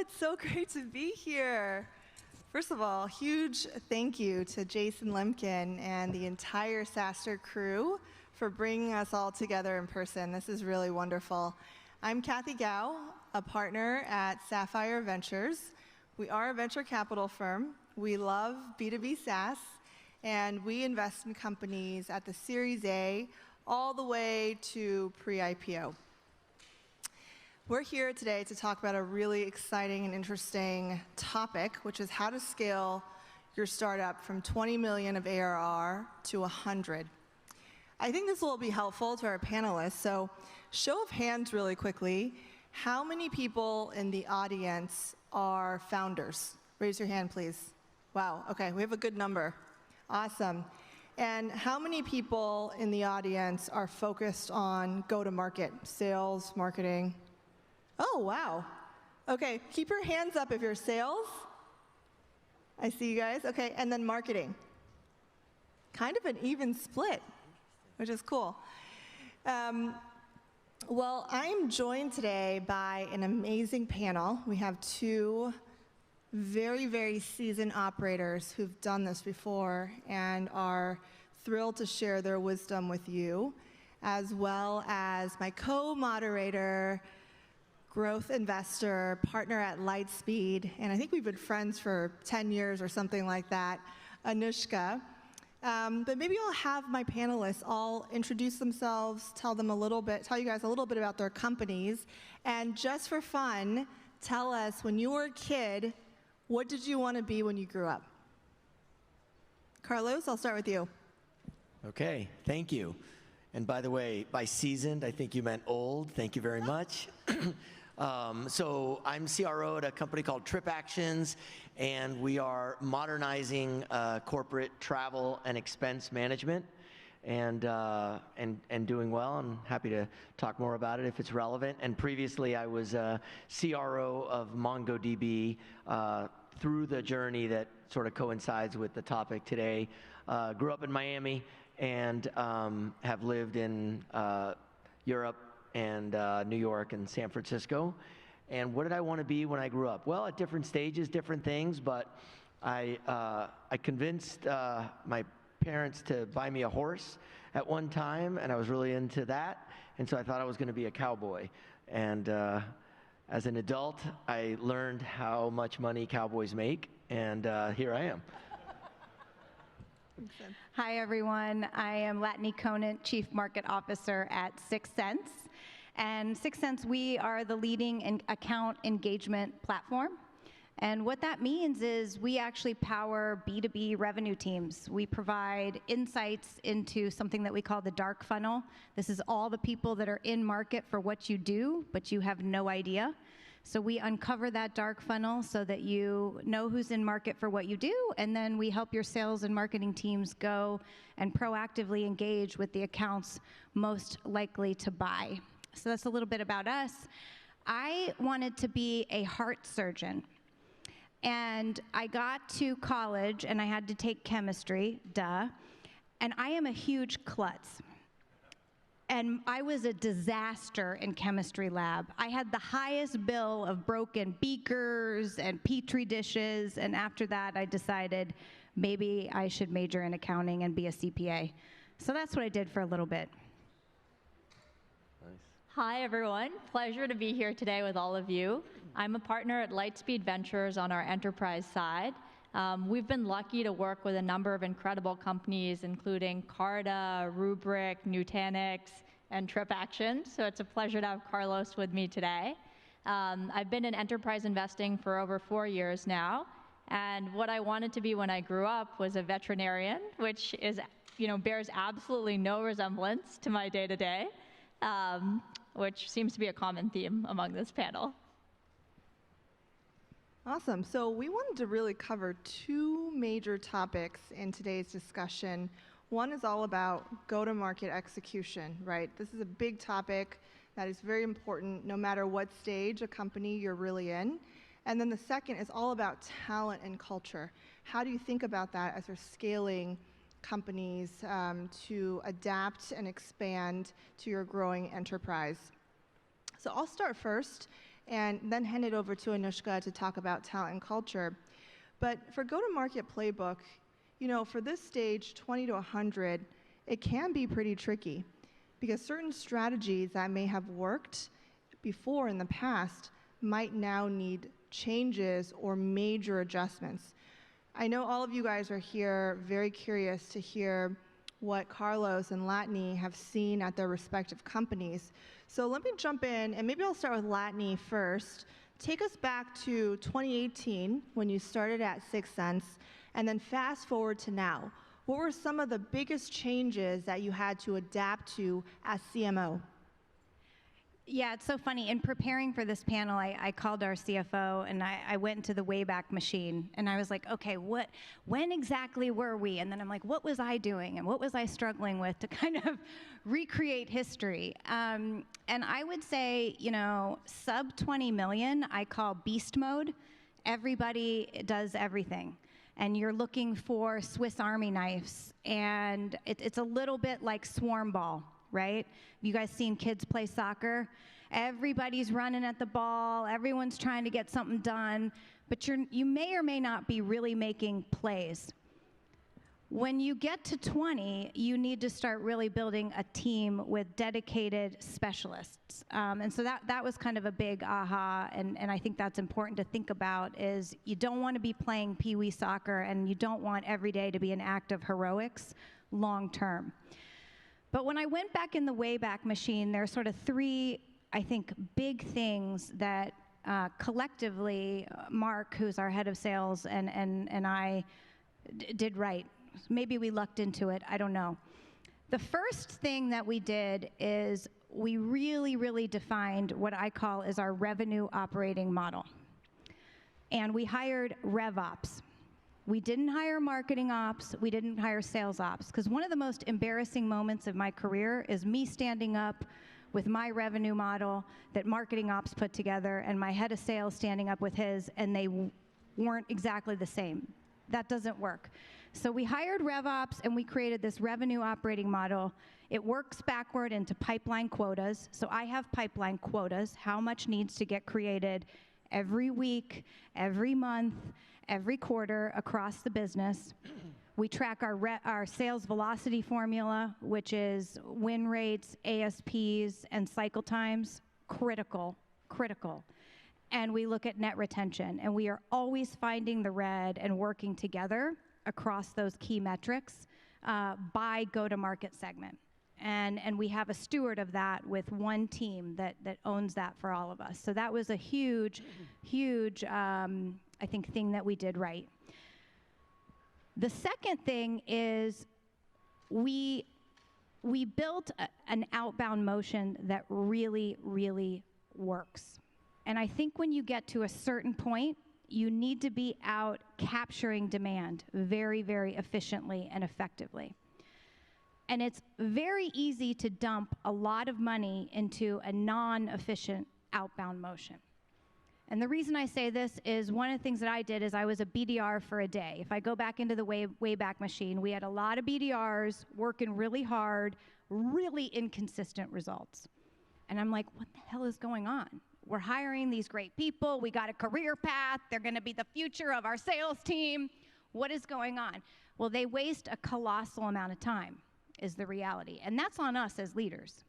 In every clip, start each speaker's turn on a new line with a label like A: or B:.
A: it's so great to be here. First of all, huge thank you to Jason Lemkin and the entire SaaStr crew for bringing us all together in person. This is really wonderful. I'm Cathy Gao, a partner at Sapphire Ventures. We are a venture capital firm. We love B2B SaaS, and we invest in companies at the Series A all the way to pre-IPO. We're here today to talk about a really exciting and interesting topic, which is how to scale your startup from 20 million of ARR to 100. I think this will be helpful to our panelists, so show of hands really quickly. How many people in the audience are founders? Raise your hand, please. Wow, okay, we have a good number. Awesome. And how many people in the audience are focused on go-to-market, sales, marketing? Oh, wow. Okay, keep your hands up if you're sales. I see you guys. Okay, and then marketing. Kind of an even split, which is cool. Well, I'm joined today by an amazing panel. We have two very, very seasoned operators who've done this before and are thrilled to share their wisdom with you, as well as my co-moderator, growth investor, partner at Lightspeed, and I think we've been friends for 10 years or something like that, Anoushka. But maybe I'll have my panelists all introduce themselves, tell you guys a little bit about their companies, and just for fun, tell us, when you were a kid, what did you want to be when you grew up? Carlos, I'll start with you.
B: Okay, thank you. And by the way, by seasoned, I think you meant old. Thank you very much. So I'm CRO at a company called TripActions, and we are modernizing corporate travel and expense management, and doing well. I'm happy to talk more about it if it's relevant. And previously, I was a CRO of MongoDB through the journey that sort of coincides with the topic today. Grew up in Miami and have lived in Europe and New York and San Francisco. And what did I want to be when I grew up? Well, at different stages, different things, but I convinced my parents to buy me a horse at one time, and I was really into that, and so I thought I was going to be a cowboy. And as an adult, I learned how much money cowboys make, and here I am.
C: Hi, everyone. I am Latane Conant, Chief Market Officer at 6Sense. And 6Sense, we are the leading account engagement platform. And what that means is we actually power B2B revenue teams. We provide insights into something that we call the dark funnel. This is all the people that are in market for what you do, but you have no idea. So we uncover that dark funnel so that you know who's in market for what you do, and then we help your sales and marketing teams go and proactively engage with the accounts most likely to buy. So that's a little bit about us. I wanted to be a heart surgeon, and I got to college and I had to take chemistry, duh, and I am a huge klutz. And I was a disaster in chemistry lab. I had the highest bill of broken beakers and petri dishes, and after that I decided maybe I should major in accounting and be a CPA. So that's what I did for a little bit.
D: Nice. Hi, everyone. Pleasure to be here today with all of you. I'm a partner at Lightspeed Ventures on our enterprise side. We've been lucky to work with a number of incredible companies, including Carta, Rubrik, Nutanix, and TripActions. So it's a pleasure to have Carlos with me today. I've been in enterprise investing for over 4 years now. And what I wanted to be when I grew up was a veterinarian, which is, bears absolutely no resemblance to my day-to-day, which seems to be a common theme among this panel.
A: Awesome. So we wanted to really cover two major topics in today's discussion. One is all about go-to-market execution, right? This is a big topic that is very important no matter what stage a company you're really in. And then the second is all about talent and culture. How do you think about that as you're scaling companies to adapt and expand to your growing enterprise? So I'll start first and then hand it over to Anoushka to talk about talent and culture. But for go-to-market playbook, for this stage, 20 to 100, it can be pretty tricky because certain strategies that may have worked before in the past might now need changes or major adjustments. I know all of you guys are here very curious to hear what Carlos and Latane have seen at their respective companies. So let me jump in, and maybe I'll start with Latane first. Take us back to 2018 when you started at 6Sense, and then fast forward to now. What were some of the biggest changes that you had to adapt to as CMO?
C: Yeah, it's so funny. In preparing for this panel, I called our CFO and I went into the Wayback Machine and I was like, okay, when exactly were we? And then I'm like, what was I doing and what was I struggling with to kind of recreate history? And I would say, sub 20 million, I call beast mode. Everybody does everything. And you're looking for Swiss Army knives. And it's a little bit like swarm ball. Right? You guys seen kids play soccer? Everybody's running at the ball. Everyone's trying to get something done, but you may or may not be really making plays. When you get to 20, you need to start really building a team with dedicated specialists. And so that was kind of a big aha, and I think that's important to think about is you don't want to be playing pee-wee soccer and you don't want every day to be an act of heroics long term. But when I went back in the Wayback Machine, there are sort of three, I think, big things that collectively Mark, who's our head of sales, and I did right. Maybe we lucked into it, I don't know. The first thing that we did is we really, really defined what I call is our revenue operating model. And we hired RevOps. We didn't hire marketing ops, we didn't hire sales ops, because one of the most embarrassing moments of my career is me standing up with my revenue model that marketing ops put together and my head of sales standing up with his, and they weren't exactly the same. That doesn't work. So we hired RevOps and we created this revenue operating model. It works backward into pipeline quotas. So I have pipeline quotas, how much needs to get created every week, every month, every quarter across the business. We track our sales velocity formula, which is win rates, ASPs, and cycle times, critical. And we look at net retention, and we are always finding the red and working together across those key metrics by go-to-market segment. And we have a steward of that with one team that owns that for all of us. So that was a huge, I think, thing that we did right. The second thing is we built an outbound motion that really, really works. And I think when you get to a certain point, you need to be out capturing demand very, very efficiently and effectively. And it's very easy to dump a lot of money into a non-efficient outbound motion. And the reason I say this is one of the things that I did is I was a BDR for a day. If I go back into the Wayback Machine, we had a lot of BDRs working really hard, really inconsistent results. And I'm like, what the hell is going on? We're hiring these great people. We got a career path. They're going to be the future of our sales team. What is going on? Well, they waste a colossal amount of time is the reality. And that's on us as leaders.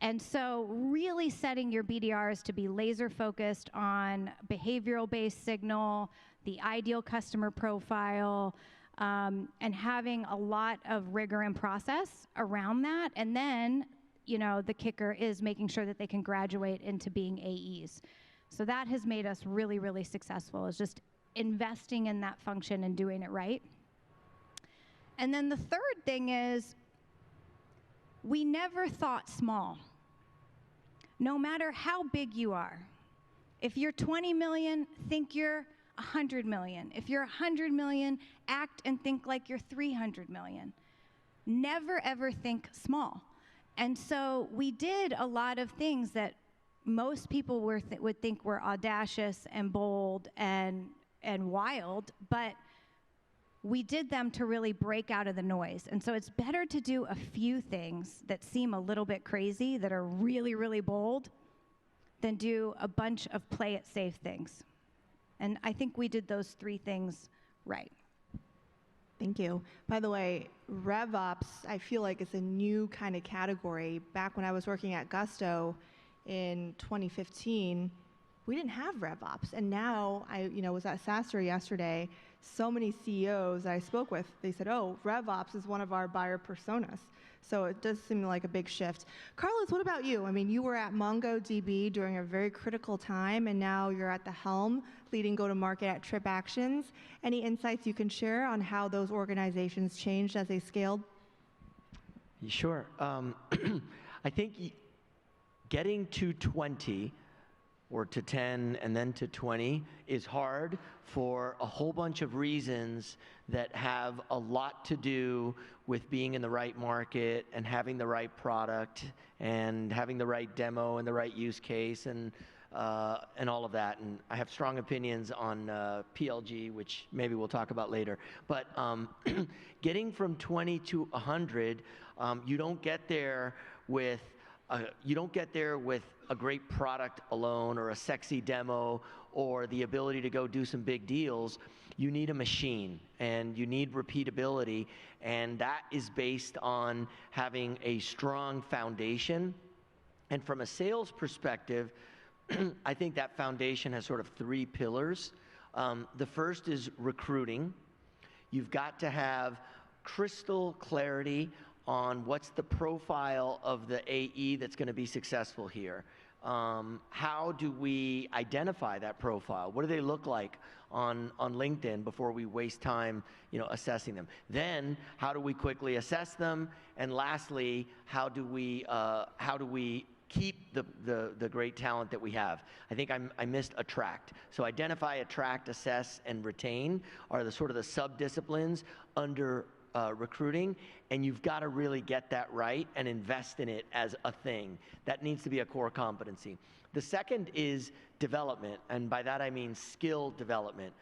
C: And so really setting your BDRs to be laser focused on behavioral-based signal, the ideal customer profile, and having a lot of rigor and process around that. And then, the kicker is making sure that they can graduate into being AEs. So that has made us really, really successful, is just investing in that function and doing it right. And then the third thing is we never thought small. No matter how big you are. If you're 20 million, think you're 100 million. If you're 100 million, act and think like you're 300 million. Never, ever think small. And so we did a lot of things that most people would think were audacious and bold and wild, but we did them to really break out of the noise. And so it's better to do a few things that seem a little bit crazy, that are really, really bold, than do a bunch of play it safe things. And I think we did those 3 things right.
A: Thank you. By the way, RevOps, I feel like it's a new kind of category. Back when I was working at Gusto in 2015, we didn't have RevOps. And now I was at SaaStr yesterday. So many CEOs I spoke with, they said, oh, RevOps is one of our buyer personas. So it does seem like a big shift. Carlos, what about you? I mean, you were at MongoDB during a very critical time, and now you're at the helm leading go-to-market at TripActions. Any insights you can share on how those organizations changed as they scaled?
B: Sure. I think getting to 20 or to 10 and then to 20 is hard for a whole bunch of reasons that have a lot to do with being in the right market and having the right product and having the right demo and the right use case and all of that. And I have strong opinions on PLG, which maybe we'll talk about later. But getting from 20 to 100, you don't get there with a great product alone or a sexy demo or the ability to go do some big deals. You need a machine and you need repeatability, and that is based on having a strong foundation. And from a sales perspective, I think that foundation has sort of 3 pillars. The first is recruiting. You've got to have crystal clarity on what's the profile of the AE that's going to be successful here. How do we identify that profile? What do they look like on LinkedIn before we waste time, assessing them? Then, how do we quickly assess them? And lastly, how do we keep the great talent that we have? I think I missed attract. So identify, attract, assess, and retain are the sort of the sub-disciplines under recruiting, and you've got to really get that right and invest in it as a thing. That needs to be a core competency. The second is development, and by that I mean skill development.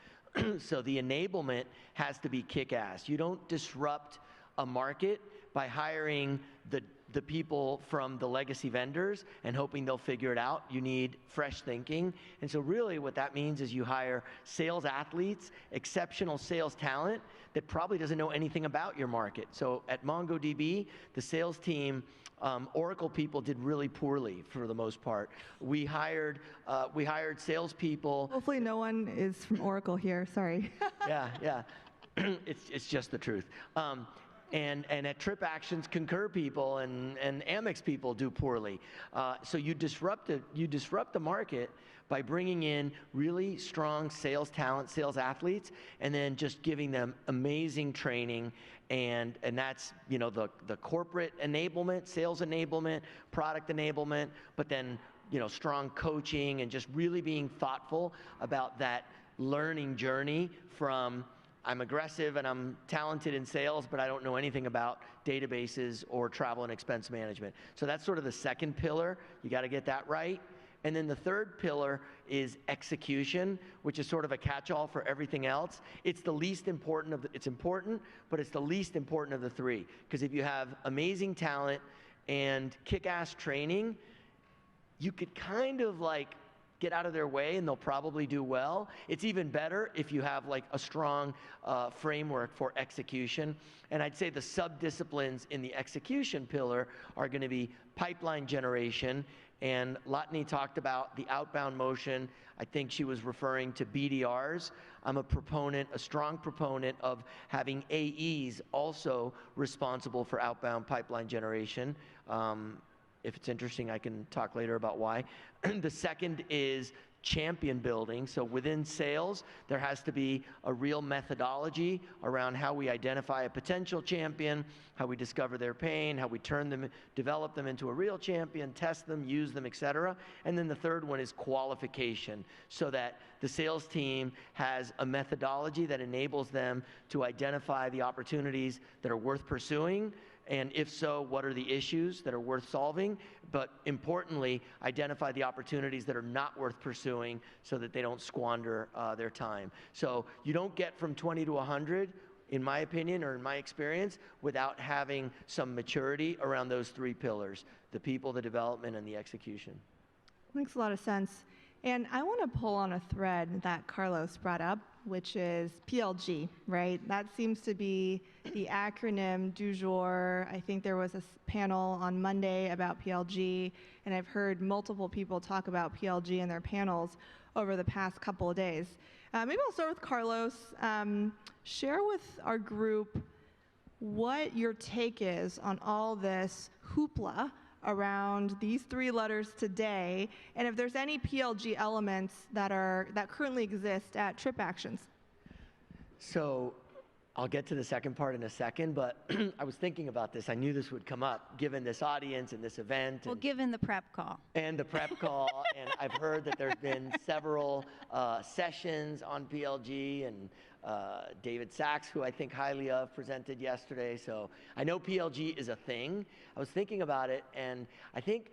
B: So the enablement has to be kick-ass. You don't disrupt a market by hiring the people from the legacy vendors and hoping they'll figure it out. You need fresh thinking. And so really what that means is you hire sales athletes, exceptional sales talent that probably doesn't know anything about your market. So at MongoDB, the sales team, Oracle people did really poorly for the most part. We hired salespeople.
A: Hopefully no one is from Oracle here, sorry.
B: Yeah. It's just the truth. And at TripActions, Concur people and Amex people do poorly. So you disrupt the market by bringing in really strong sales talent, sales athletes, and then just giving them amazing training. And that's the corporate enablement, sales enablement, product enablement, but then strong coaching and just really being thoughtful about that learning journey from I'm aggressive and I'm talented in sales, but I don't know anything about databases or travel and expense management. So that's sort of the second pillar. You got to get that right. And then the third pillar is execution, which is sort of a catch-all for everything else. It's the least important it's important, but it's the least important of the 3. Because if you have amazing talent and kick-ass training, you could kind of get out of their way and they'll probably do well. It's even better if you have a strong framework for execution. And I'd say the sub-disciplines in the execution pillar are going to be pipeline generation. And Latane talked about the outbound motion. I think she was referring to BDRs. I'm a strong proponent of having AEs also responsible for outbound pipeline generation. If it's interesting, I can talk later about why. The second is champion building. So within sales, there has to be a real methodology around how we identify a potential champion, how we discover their pain, how we develop them into a real champion, test them, use them, etc. And then the third one is qualification, so that the sales team has a methodology that enables them to identify the opportunities that are worth pursuing, and if so, what are the issues that are worth solving? But importantly, identify the opportunities that are not worth pursuing so that they don't squander their time. So you don't get from 20 to 100, in my opinion, or in my experience, without having some maturity around those 3 pillars: the people, the development, and the execution.
A: Makes a lot of sense. And I want to pull on a thread that Carlos brought up, which is PLG, right? That seems to be the acronym du jour. I think there was a panel on Monday about PLG, and I've heard multiple people talk about PLG in their panels over the past couple of days. Maybe I'll start with Carlos. Share with our group what your take is on all this hoopla around these three letters today, and if there's any PLG elements that currently exist at TripActions.
B: So I'll get to the second part in a second, but I was thinking about this. I knew this would come up given this audience and this event.
C: Well, given the prep call.
B: And the prep call, and I've heard that there's been several sessions on PLG, and David Sachs, who I think highly of, presented yesterday. So I know PLG is a thing. I was thinking about it, and I think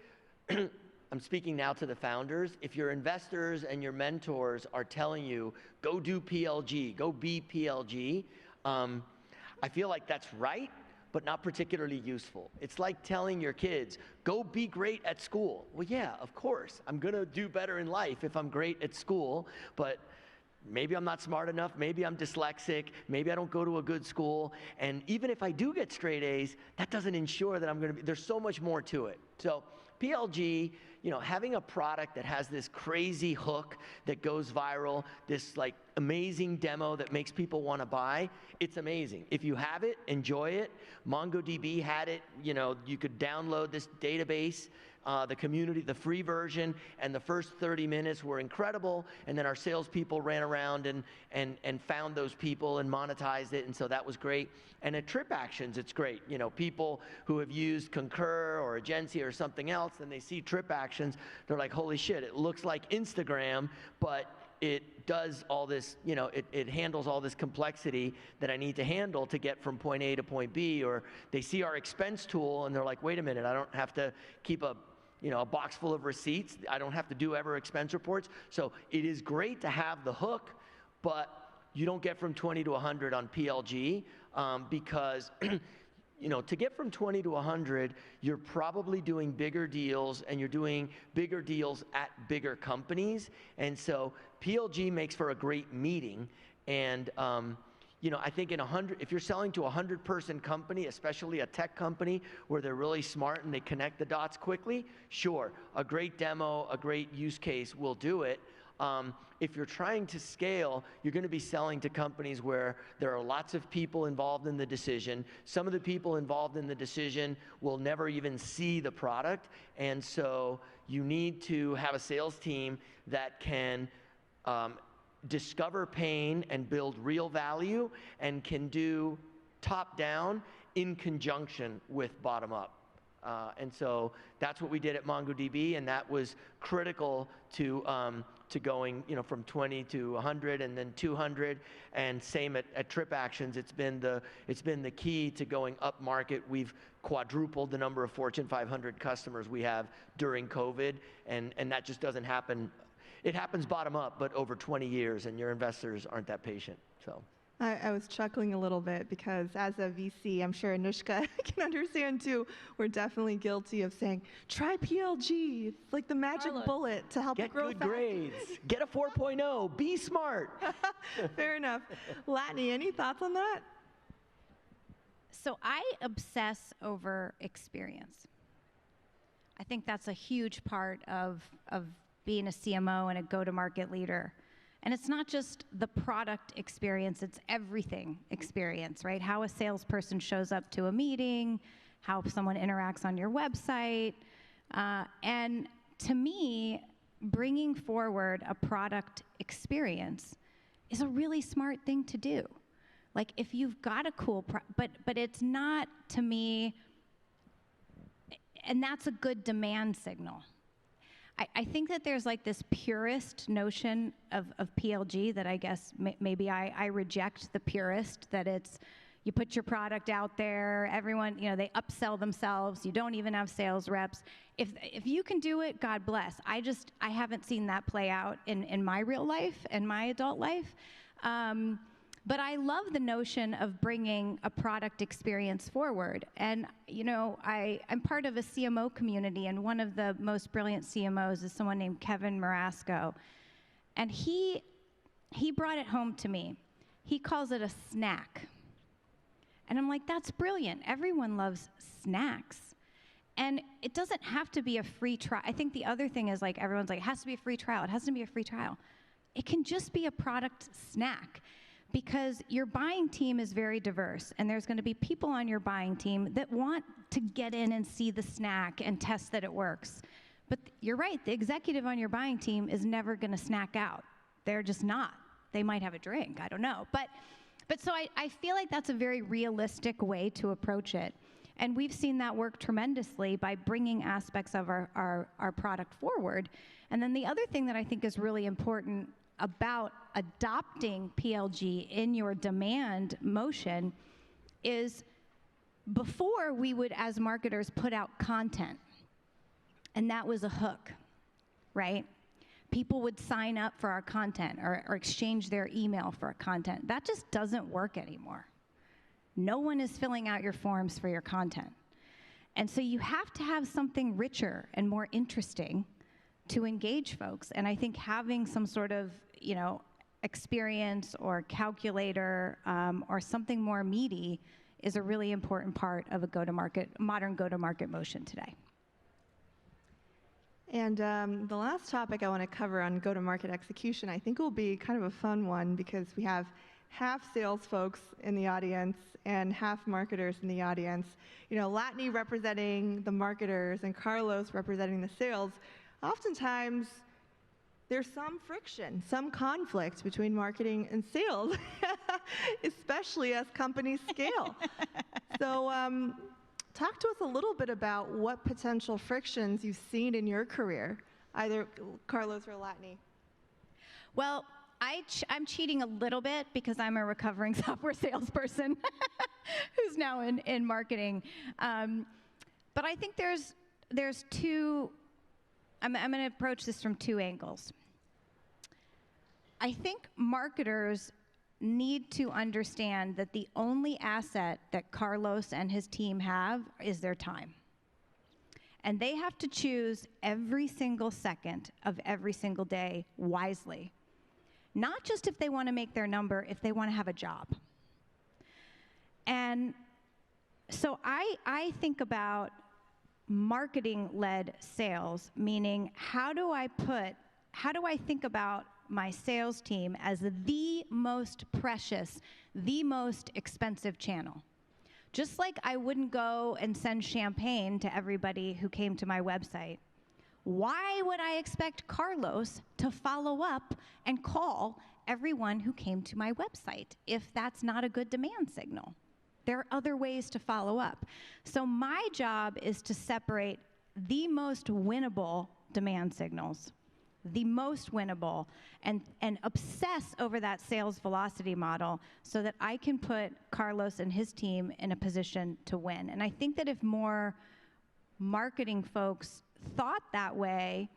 B: I'm speaking now to the founders. If your investors and your mentors are telling you, go do PLG, go be PLG, I feel like that's right, but not particularly useful. It's like telling your kids, go be great at school. Well, yeah, of course. I'm going to do better in life if I'm great at school, but maybe I'm not smart enough, maybe I'm dyslexic, maybe I don't go to a good school, and even if I do get straight A's, that doesn't ensure that I'm going to be, there's so much more to it. So PLG, having a product that has this crazy hook that goes viral, this like amazing demo that makes people want to buy, it's amazing. If you have it, enjoy it. MongoDB had it, you could download this database, the community, the free version, and the first 30 minutes were incredible, and then our salespeople ran around and found those people and monetized it, and so that was great. And at TripActions, it's great. People who have used Concur or Agencia or something else, and they see TripActions, they're like, holy shit, it looks like Instagram, but it does all this, it handles all this complexity that I need to handle to get from point A to point B. Or they see our expense tool and they're like, wait a minute, I don't have to keep a box full of receipts. I don't have to do ever expense reports. So it is great to have the hook, but you don't get from 20 to 100 on PLG because to get from 20 to 100, you're probably doing bigger deals, and you're doing bigger deals at bigger companies. And so PLG makes for a great meeting. And I think if you're selling to a 100-person company, especially a tech company where they're really smart and they connect the dots quickly, sure, a great demo, a great use case will do it. If you're trying to scale, you're going to be selling to companies where there are lots of people involved in the decision. Some of the people involved in the decision will never even see the product, and so you need to have a sales team that can discover pain and build real value, and can do top-down in conjunction with bottom-up. And so that's what we did at MongoDB, and that was critical to going from 20 to 100 and then 200, and same at TripActions. It's been the key to going up market. We've quadrupled the number of Fortune 500 customers we have during COVID, and that just doesn't happen. It happens bottom up, but over 20 years, and your investors aren't that patient. So.
A: I was chuckling a little bit because as a VC, I'm sure Anoushka can understand too, we're definitely guilty of saying, try PLG. It's like the magic bullet to help
B: get
A: grow
B: good
A: fast.
B: grades. Get a 4.0. Be smart.
A: Fair enough. Latane, any thoughts on that?
C: So I obsess over experience. I think that's a huge part of being a CMO and a go-to-market leader. And it's not just the product experience, it's everything experience, right? How a salesperson shows up to a meeting, how someone interacts on your website. And to me, bringing forward a product experience is a really smart thing to do. Like if you've got a cool, but it's not, to me, and that's a good demand signal. I think that there's like this purist notion of PLG that I guess maybe I reject the purist, that it's you put your product out there, everyone, they upsell themselves, you don't even have sales reps. If you can do it, God bless. I haven't seen that play out in my real life, in my adult life. But I love the notion of bringing a product experience forward. And, you know, I'm part of a CMO community, and one of the most brilliant CMOs is someone named Kevin Marasco. And he brought it home to me. He calls it a snack. And I'm like, that's brilliant. Everyone loves snacks. And it doesn't have to be a free trial. I think the other thing is, like, everyone's like, it has to be a free trial. It has to be a free trial. It can just be a product snack, because your buying team is very diverse, and there's going to be people on your buying team that want to get in and see the snack and test that it works. But you're right, the executive on your buying team is never going to snack out. They're just not. They might have a drink, I don't know. But so I feel like that's a very realistic way to approach it. And we've seen that work tremendously by bringing aspects of our product forward. And then the other thing that I think is really important about adopting PLG in your demand motion is, before we would, as marketers, put out content, and that was a hook, right? People would sign up for our content or exchange their email for our content. That just doesn't work anymore. No one is filling out your forms for your content. And so you have to have something richer and more interesting to engage folks. And I think having some sort of, you know, experience or calculator or something more meaty is a really important part of a modern go-to-market motion today.
A: And the last topic I want to cover on go-to-market execution, I think will be kind of a fun one, because we have half sales folks in the audience and half marketers in the audience. You know, Latane representing the marketers and Carlos representing the sales. Oftentimes, there's some friction, some conflict between marketing and sales, especially as companies scale. So talk to us a little bit about what potential frictions you've seen in your career, either Carlos or Latane.
C: Well, I'm cheating a little bit, because I'm a recovering software salesperson who's now in marketing. But I think there's two. I'm going to approach this from two angles. I think marketers need to understand that the only asset that Carlos and his team have is their time. And they have to choose every single second of every single day wisely. Not just if they want to make their number, if they want to have a job. And so I think about marketing-led sales, meaning how do I think about my sales team as the most precious, the most expensive channel? Just like I wouldn't go and send champagne to everybody who came to my website, why would I expect Carlos to follow up and call everyone who came to my website if that's not a good demand signal? There are other ways to follow up. So my job is to separate the most winnable demand signals, the most winnable, and obsess over that sales velocity model so that I can put Carlos and his team in a position to win. And I think that if more marketing folks thought that way,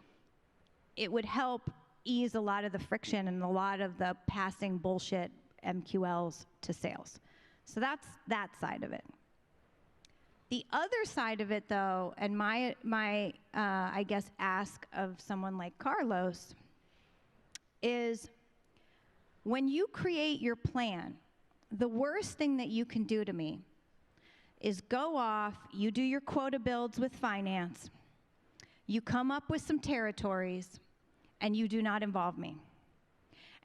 C: it would help ease a lot of the friction and a lot of the passing bullshit MQLs to sales. So that's that side of it. The other side of it, though, and my I guess ask of someone like Carlos is, when you create your plan, the worst thing that you can do to me is go off, you do your quota builds with finance, you come up with some territories, and you do not involve me.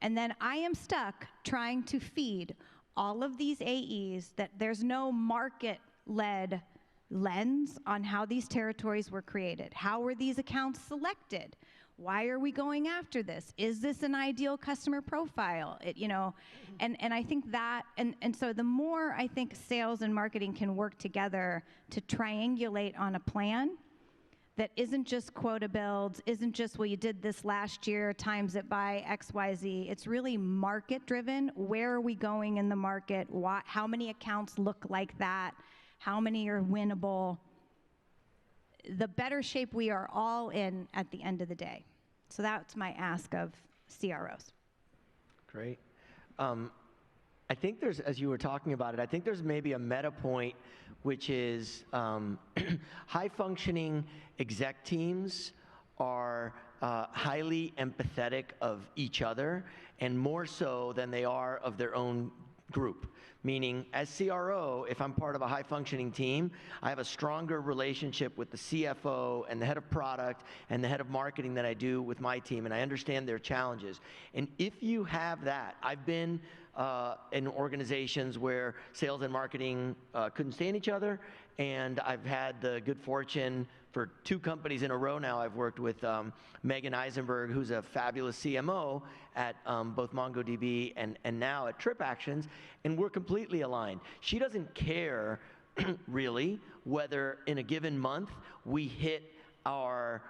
C: And then I am stuck trying to feed all of these AEs that there's no market-led lens on how these territories were created. How were these accounts selected? Why are we going after this? Is this an ideal customer profile? And I think that, and so the more I think sales and marketing can work together to triangulate on a plan that isn't just quota builds, isn't just, well, you did this last year, times it by X, Y, Z. It's really market-driven. Where are we going in the market? How many accounts look like that? How many are winnable? The better shape we are all in at the end of the day. So that's my ask of CROs.
B: Great. I think there's, as you were talking about it, I think there's maybe a meta point, which is high-functioning exec teams are highly empathetic of each other, and more so than they are of their own group. Meaning, as CRO, if I'm part of a high-functioning team, I have a stronger relationship with the CFO and the head of product and the head of marketing than I do with my team, and I understand their challenges. And if you have that, I've been in organizations where sales and marketing couldn't stand each other, and I've had the good fortune for 2 companies in a row now. I've worked with Megan Eisenberg, who's a fabulous CMO at both MongoDB and now at TripActions, and we're completely aligned. She doesn't care really whether in a given month we hit our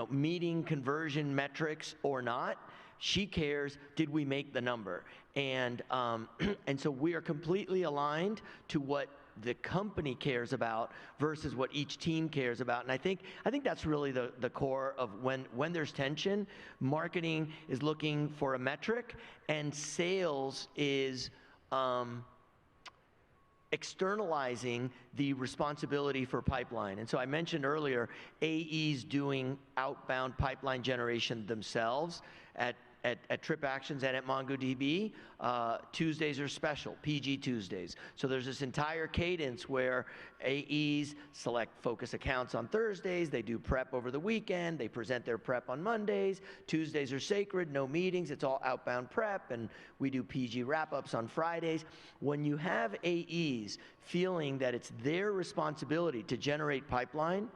B: meeting conversion metrics or not. She cares, did we make the number? And so we are completely aligned to what the company cares about versus what each team cares about. And I think that's really the core of when there's tension. Marketing is looking for a metric, and sales is externalizing the responsibility for pipeline. And so I mentioned earlier, AEs doing outbound pipeline generation themselves at TripActions and at MongoDB. Tuesdays are special, PG Tuesdays. So there's this entire cadence where AEs select focus accounts on Thursdays, they do prep over the weekend, they present their prep on Mondays. Tuesdays are sacred, no meetings, it's all outbound prep, and we do PG wrap-ups on Fridays. When you have AEs feeling that it's their responsibility to generate pipeline,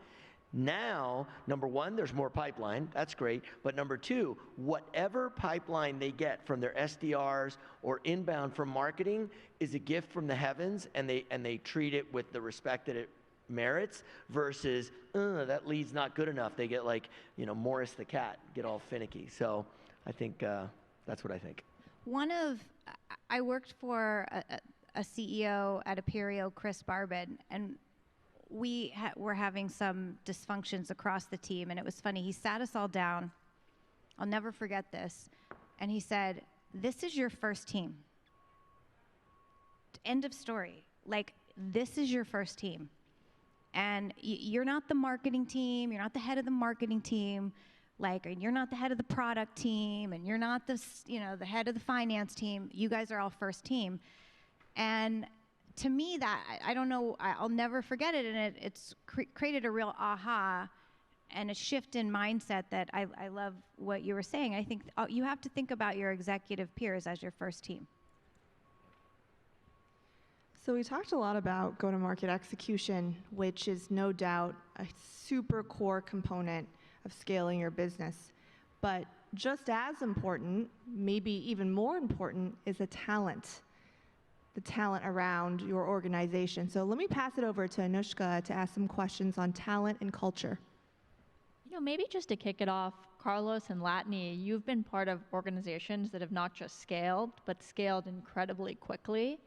B: now, number one, there's more pipeline. That's great. But number two, whatever pipeline they get from their SDRs or inbound from marketing is a gift from the heavens, and they treat it with the respect that it merits versus, that lead's not good enough. They get like, Morris the cat, get all finicky. So I think that's what I think.
C: I worked for a CEO at Aperio, Chris Barbin, and we were having some dysfunctions across the team, and it was funny. He sat us all down. I'll never forget this. And he said, "This is your first team. End of story. Like, this is your first team. And you're not the marketing team. You're not the head of the marketing team. Like, and you're not the head of the product team. And you're not the head of the finance team. You guys are all first team." And to me, that, I don't know, I'll never forget it, and it's created a real aha and a shift in mindset that I love what you were saying. I think you have to think about your executive peers as your first team.
A: So we talked a lot about go-to-market execution, which is no doubt a super core component of scaling your business. But just as important, maybe even more important, is the talent around your organization. So let me pass it over to Anoushka to ask some questions on talent and culture.
D: Maybe just to kick it off, Carlos and Latane, you've been part of organizations that have not just scaled, but scaled incredibly quickly.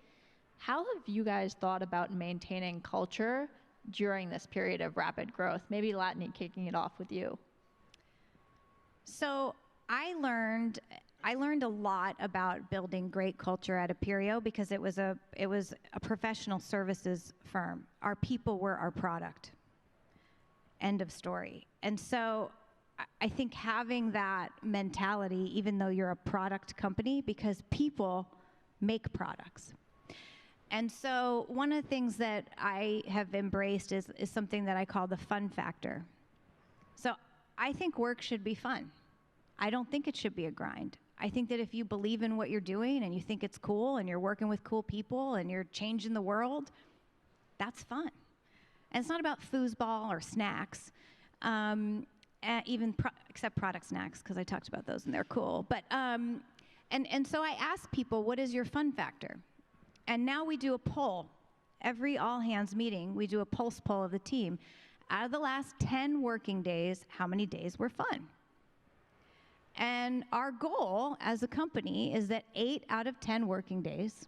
D: How have you guys thought about maintaining culture during this period of rapid growth? Maybe Latane, kicking it off with you.
C: So I learned a lot about building great culture at Aperio because it was a professional services firm. Our people were our product. End of story. And so I think having that mentality, even though you're a product company, because people make products. And so one of the things that I have embraced is something that I call the fun factor. So I think work should be fun. I don't think it should be a grind. I think that if you believe in what you're doing and you think it's cool and you're working with cool people and you're changing the world, that's fun. And it's not about foosball or snacks, except product snacks, because I talked about those and they're cool. But and so I ask people, what is your fun factor? And now we do a poll. Every all hands meeting, we do a pulse poll of the team. Out of the last 10 working days, how many days were fun? And our goal as a company is that 8 out of 10 working days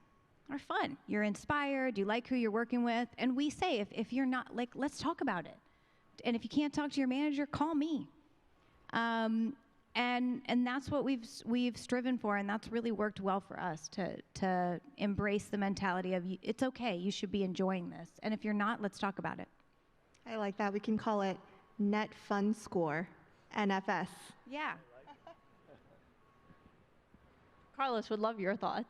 C: are fun. You're inspired, you like who you're working with, and we say, if you're not, let's talk about it. And if you can't talk to your manager, call me. And And that's what we've striven for, and that's really worked well for us to embrace the mentality of it's okay, you should be enjoying this, and if you're not, let's talk about it.
A: I like that. We can call it Net Fun Score, NFS.
C: Yeah.
D: Carlos, would love your thoughts.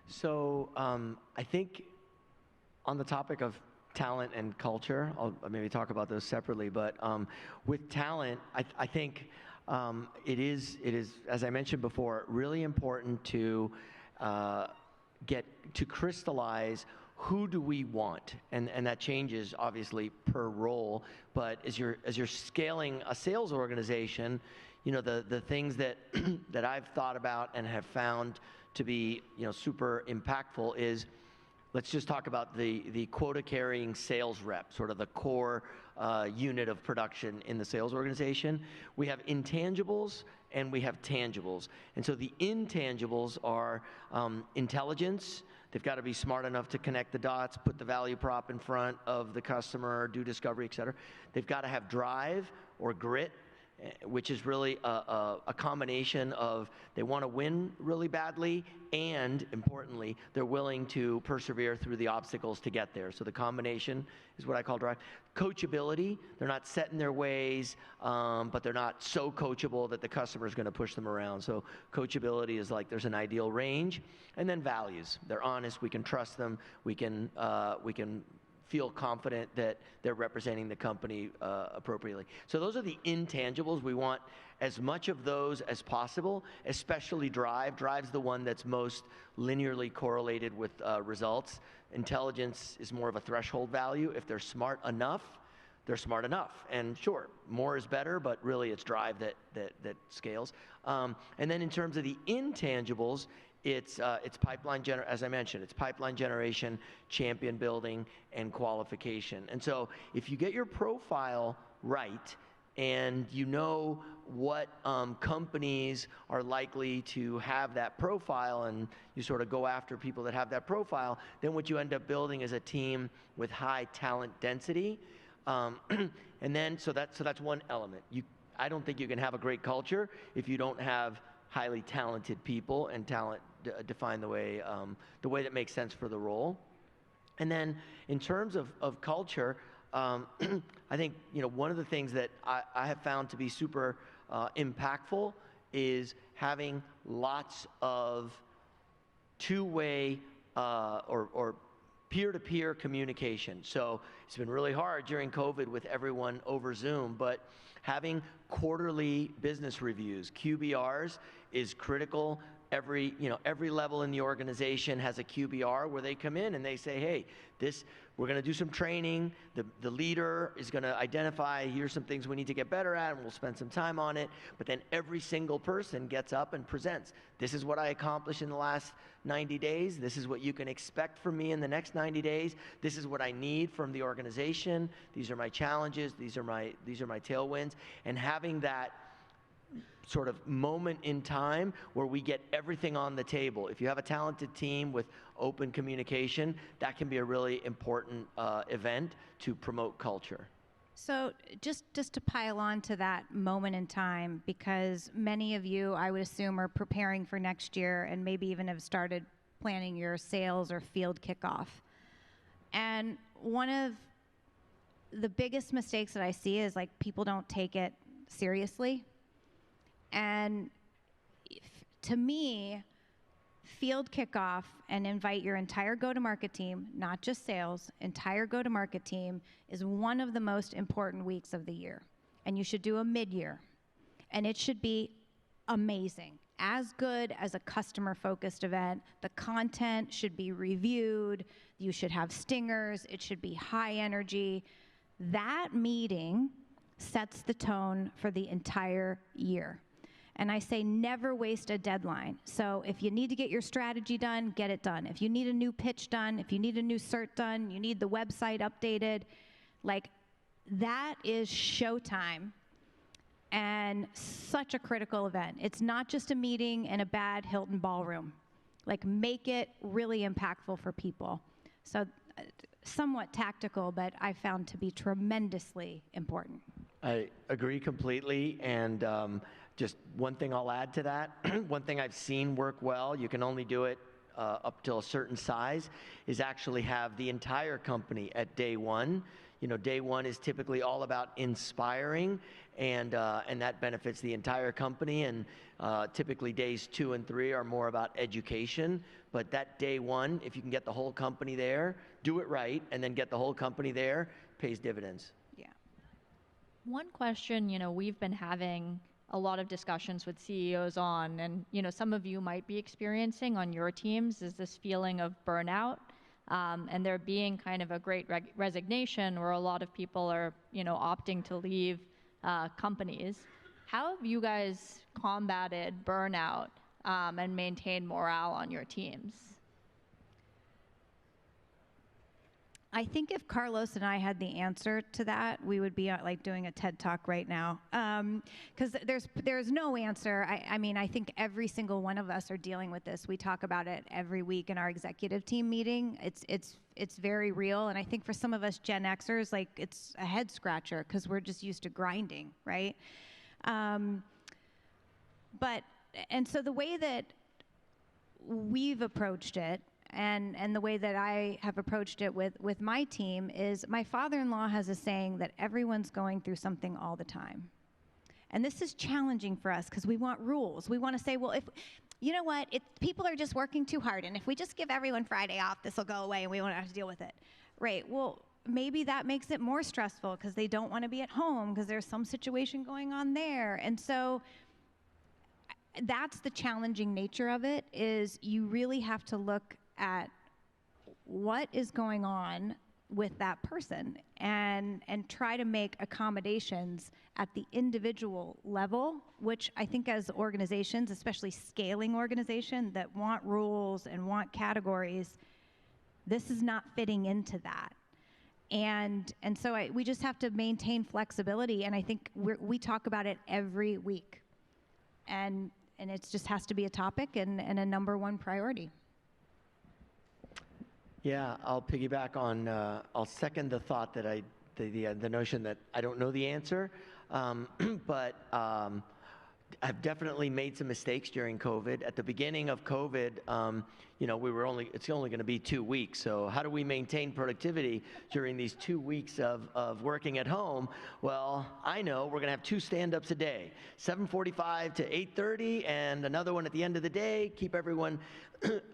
B: So I think on the topic of talent and culture, I'll maybe talk about those separately, but with talent, I think it is, as I mentioned before, really important to crystallize who do we want, and that changes obviously per role. But as you're scaling a sales organization, the things that that I've thought about and have found to be super impactful is, let's just talk about the quota-carrying sales rep, sort of the core unit of production in the sales organization. We have intangibles and we have tangibles. And so the intangibles are intelligence. They've got to be smart enough to connect the dots, put the value prop in front of the customer, do discovery, et cetera. They've got to have drive or grit, which is really a combination of they want to win really badly, and importantly, they're willing to persevere through the obstacles to get there. So the combination is what I call drive. Coachability, they're not set in their ways, but they're not so coachable that the customer is going to push them around. So coachability is like there's an ideal range. And then values, they're honest, we can trust them, we can feel confident that they're representing the company appropriately. So those are the intangibles. We want as much of those as possible, especially drive. Drive's the one that's most linearly correlated with results. Intelligence is more of a threshold value. If they're smart enough, they're smart enough. And sure, more is better, but really it's drive that scales. And then in terms of the intangibles, it's pipeline as I mentioned, it's pipeline generation, champion building, and qualification. And so if you get your profile right, and you know what companies are likely to have that profile, and you sort of go after people that have that profile, then what you end up building is a team with high talent density. And then so that's one element. I don't think you can have a great culture if you don't have highly talented people, and talent define the way that makes sense for the role. And then in terms of culture, I think one of the things that I have found to be super impactful is having lots of two-way or peer-to-peer communication. So it's been really hard during COVID with everyone over Zoom, but having quarterly business reviews, QBRs, is critical. Every level in the organization has a QBR where they come in and they say, hey, we're going to do some training. The leader is going to identify, here's some things we need to get better at, and we'll spend some time on it. But then every single person gets up and presents. This is what I accomplished in the last 90 days. This is what you can expect from me in the next 90 days. This is what I need from the organization. These are my challenges. These are my tailwinds. And having that sort of moment in time where we get everything on the table. If you have a talented team with open communication, that can be a really important event to promote culture.
C: So just to pile on to that moment in time, because many of you, I would assume, are preparing for next year and maybe even have started planning your sales or field kickoff. And one of the biggest mistakes that I see is like people don't take it seriously. And to me, field kickoff and invite your entire go-to-market team, not just sales, entire go-to-market team is one of the most important weeks of the year. And you should do a mid-year. And it should be amazing, as good as a customer-focused event. The content should be reviewed. You should have stingers. It should be high energy. That meeting sets the tone for the entire year. And I say never waste a deadline. So if you need to get your strategy done, get it done. If you need a new pitch done, if you need a new cert done, you need the website updated, like that is showtime and such a critical event. It's not just a meeting in a bad Hilton ballroom. Like make it really impactful for people. So somewhat tactical, but I found to be tremendously important.
B: I agree completely, and just one thing I'll add to that, one thing I've seen work well, you can only do it up till a certain size, is actually have the entire company at day one. You know, day one is typically all about inspiring, and that benefits the entire company, and typically days 2 and 3 are more about education. But that day one, if you can get the whole company there, do it right, and then get the whole company there, pays dividends.
C: Yeah.
D: One question, we've been having a lot of discussions with CEOs on, and, some of you might be experiencing on your teams, is this feeling of burnout. And there being kind of a great resignation where a lot of people are, opting to leave companies. How have you guys combated burnout and maintained morale on your teams?
C: I think if Carlos and I had the answer to that, we would be like doing a TED Talk right now. Because there's no answer. I mean, I think every single one of us are dealing with this. We talk about it every week in our executive team meeting. It's very real. And I think for some of us Gen Xers, like, it's a head scratcher because we're just used to grinding, right? And so the way that we've approached it, and the way that I have approached it with my team, is my father-in-law has a saying that everyone's going through something all the time. And this is challenging for us because we want rules. We want to say, well, if you know what, people are just working too hard, and if we just give everyone Friday off, this will go away and we won't have to deal with it. Right, well, maybe that makes it more stressful because they don't want to be at home because there's some situation going on there. And so that's the challenging nature of it, is you really have to look at what is going on with that person and try to make accommodations at the individual level, which I think as organizations, especially scaling organizations that want rules and want categories, this is not fitting into that. And so we just have to maintain flexibility, and I think we talk about it every week. And it just has to be a topic and a number one priority.
B: Yeah, I'll piggyback on, I'll second the thought that the notion that I don't know the answer, but I've definitely made some mistakes during COVID. At the beginning of COVID, it's only going to be 2 weeks. So how do we maintain productivity during these 2 weeks of working at home? Well, I know we're going to have 2 stand-ups a day, 7:45 to 8:30, and another one at the end of the day. Keep everyone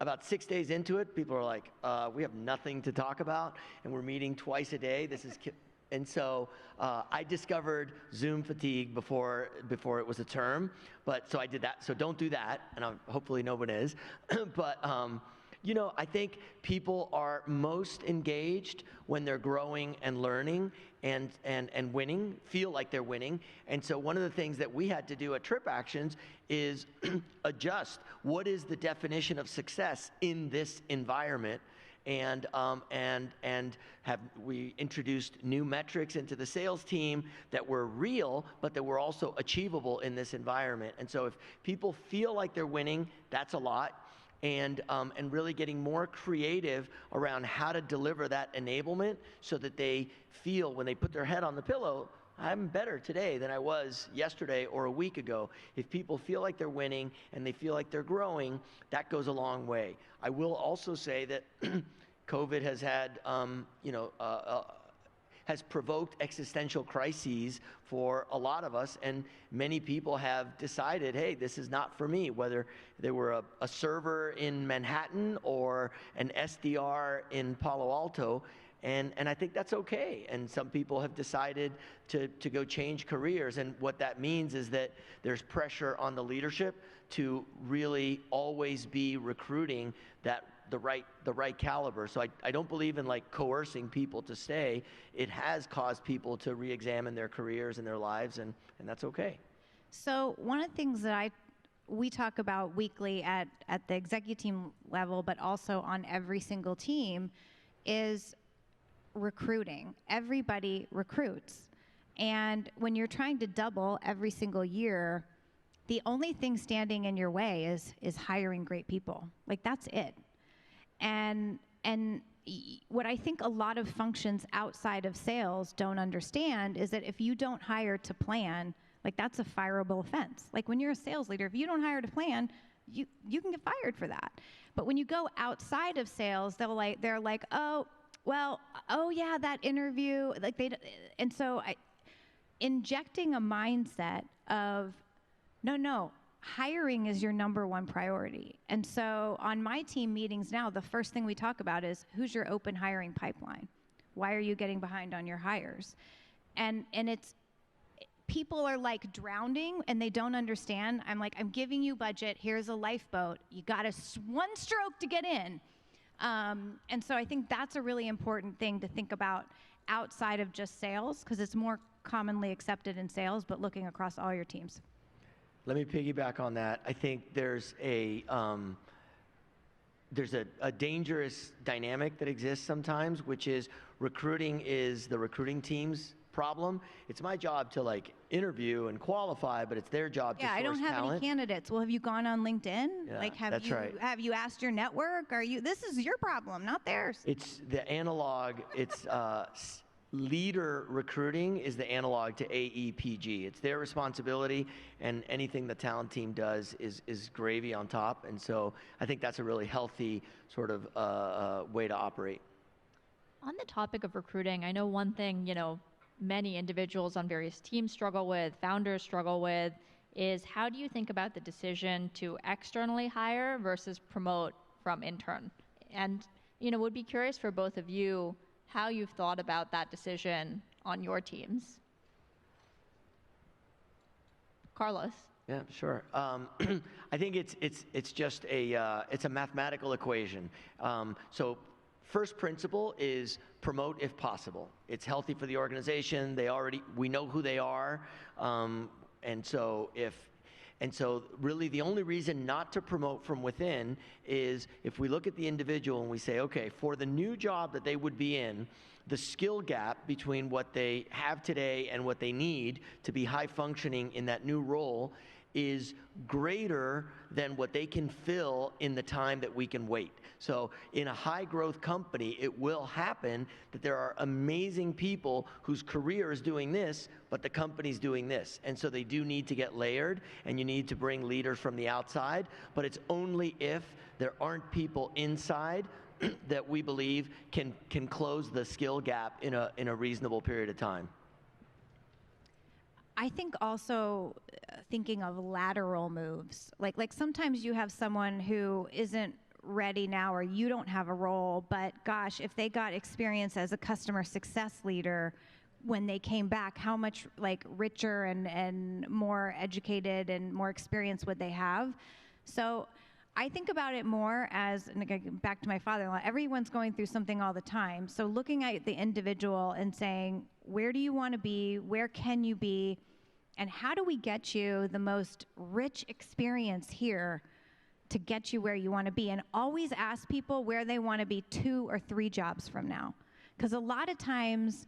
B: about 6 days into it. People are like, we have nothing to talk about, and we're meeting twice a day. And so I discovered Zoom fatigue before it was a term, so I did that. So don't do that, and hopefully no one is. But I think people are most engaged when they're growing and learning and winning, feel like they're winning. And so one of the things that we had to do at TripActions is adjust. What is the definition of success in this environment? And we introduced new metrics into the sales team that were real, but that were also achievable in this environment. And so if people feel like they're winning, that's a lot. And really getting more creative around how to deliver that enablement so that they feel when they put their head on the pillow, I'm better today than I was yesterday or a week ago. If people feel like they're winning and they feel like they're growing, that goes a long way. I will also say that COVID has had, has provoked existential crises for a lot of us, and many people have decided, hey, this is not for me, whether they were a server in Manhattan or an SDR in Palo Alto. And I think that's okay. And some people have decided to go change careers. And what that means is that there's pressure on the leadership to really always be recruiting the right caliber. So I don't believe in coercing people to stay. It has caused people to re-examine their careers and their lives, and that's okay.
C: So one of the things that we talk about weekly at the executive team level, but also on every single team, is recruiting. Everybody recruits. And when you're trying to double every single year, the only thing standing in your way is hiring great people. Like, that's it. And what I think a lot of functions outside of sales don't understand is that if you don't hire to plan, like that's a fireable offense. Like when you're a sales leader, if you don't hire to plan, you can get fired for that. But when you go outside of sales, they're like, oh yeah, that interview, like and so injecting a mindset of no, hiring is your number one priority. And so on my team meetings now, the first thing we talk about is who's your open hiring pipeline? Why are you getting behind on your hires? And it's, people are like drowning and they don't understand. I'm like, I'm giving you budget. Here's a lifeboat. You got one stroke to get in. And so I think that's a really important thing to think about outside of just sales, because it's more commonly accepted in sales, but looking across all your teams.
B: Let me piggyback on that. I think there's a dangerous dynamic that exists sometimes, which is recruiting is the recruiting team's problem. It's my job to like interview and qualify, but it's their job to source talent.
C: Yeah, I don't have any candidates. Well, have you gone on LinkedIn?
B: Yeah,
C: like,
B: right.
C: Have you asked your network? This is your problem, not theirs.
B: It's the analog. It's leader recruiting is the analog to AEPG. It's their responsibility, and anything the talent team does is gravy on top. And so I think that's a really healthy sort of way to operate.
D: On the topic of recruiting, I know one thing, many individuals on various teams struggle with, founders struggle with, is how do you think about the decision to externally hire versus promote from intern? And, would be curious for both of you how you've thought about that decision on your teams. Carlos.
B: Yeah, sure. I think it's just it's a mathematical equation. So first principle is promote if possible. It's healthy for the organization. We know who they are, and so really the only reason not to promote from within is if we look at the individual and we say, okay, for the new job that they would be in, the skill gap between what they have today and what they need to be high functioning in that new role is greater than what they can fill in the time that we can wait. So in a high growth company, it will happen that there are amazing people whose career is doing this, but the company's doing this. And so they do need to get layered, and you need to bring leaders from the outside, but it's only if there aren't people inside that we believe can close the skill gap in a reasonable period of time.
C: I think also thinking of lateral moves, like sometimes you have someone who isn't ready now, or you don't have a role, but gosh, if they got experience as a customer success leader when they came back, how much like richer and more educated and more experience would they have? So I think about it more as, and again, back to my father-in-law, everyone's going through something all the time. So looking at the individual and saying, where do you want to be? Where can you be? And how do we get you the most rich experience here to get you where you want to be? And always ask people where they want to be 2 or 3 jobs from now. Because a lot of times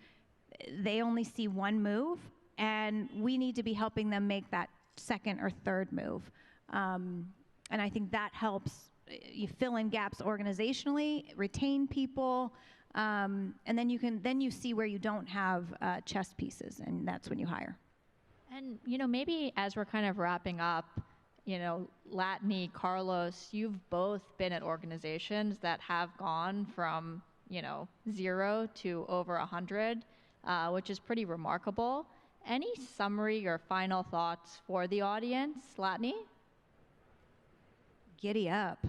C: they only see one move, and we need to be helping them make that second or third move. And I think that helps you fill in gaps organizationally, retain people, and then you see where you don't have chess pieces, and that's when you hire.
D: And maybe as we're kind of wrapping up, Latane, Carlos, you've both been at organizations that have gone from 0 to over 100, which is pretty remarkable. Any summary or final thoughts for the audience, Latane?
C: Giddy up.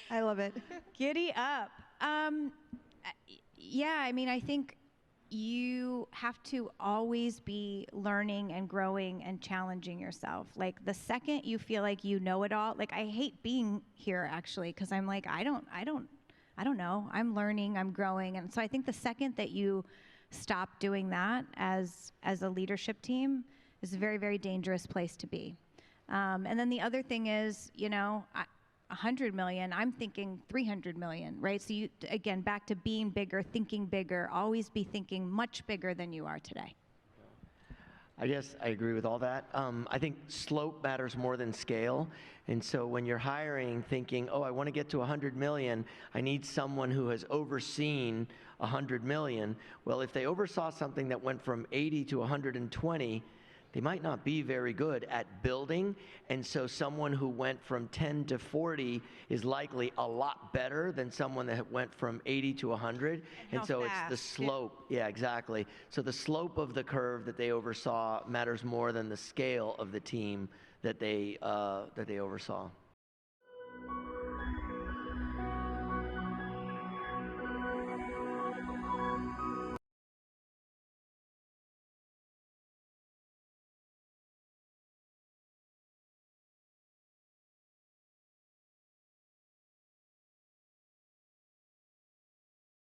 A: I love it.
C: Giddy up. Yeah, I mean, I think you have to always be learning and growing and challenging yourself. Like the second you feel like you know it all, like I hate being here actually, because I'm like, I don't know. I'm learning, I'm growing. And so I think the second that you stop doing that as a leadership team is a very, very dangerous place to be. And then the other thing is, 100 million, I'm thinking 300 million, right? So you, again, back to being bigger, thinking bigger, always be thinking much bigger than you are today.
B: I guess I agree with all that. I think slope matters more than scale. And so when you're hiring, thinking, oh, I want to get to 100 million, I need someone who has overseen 100 million. Well, if they oversaw something that went from 80 to 120, they might not be very good at building. And so someone who went from 10 to 40 is likely a lot better than someone that went from 80 to 100. And so it's the slope. Yeah, exactly. So the slope of the curve that they oversaw matters more than the scale of the team that they oversaw.